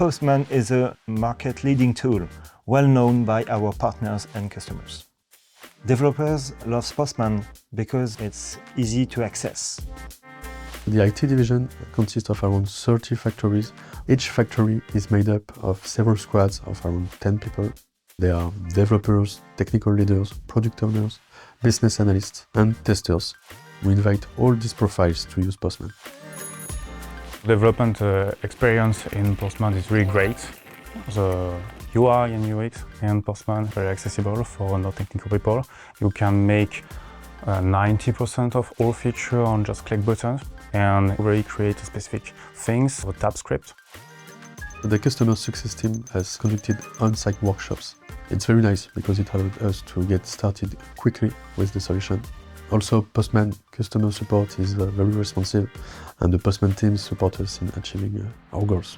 Postman is a market-leading tool, well known by our partners and customers. Developers love Postman because it's easy to access. The IT division consists of around 30 factories. Each factory is made up of several squads of around 10 people. They are developers, technical leaders, product owners, business analysts, and testers. We invite all these profiles to use Postman. Development experience in Postman is really great. The UI and UX in Postman is very accessible for non-technical people. You can make 90% of all features on just click buttons and really create specific things with TypeScript. The customer success team has conducted on-site workshops. It's very nice because it allowed us to get started quickly with the solution. Also, Postman customer support is very responsive, and the Postman team support us in achieving our goals.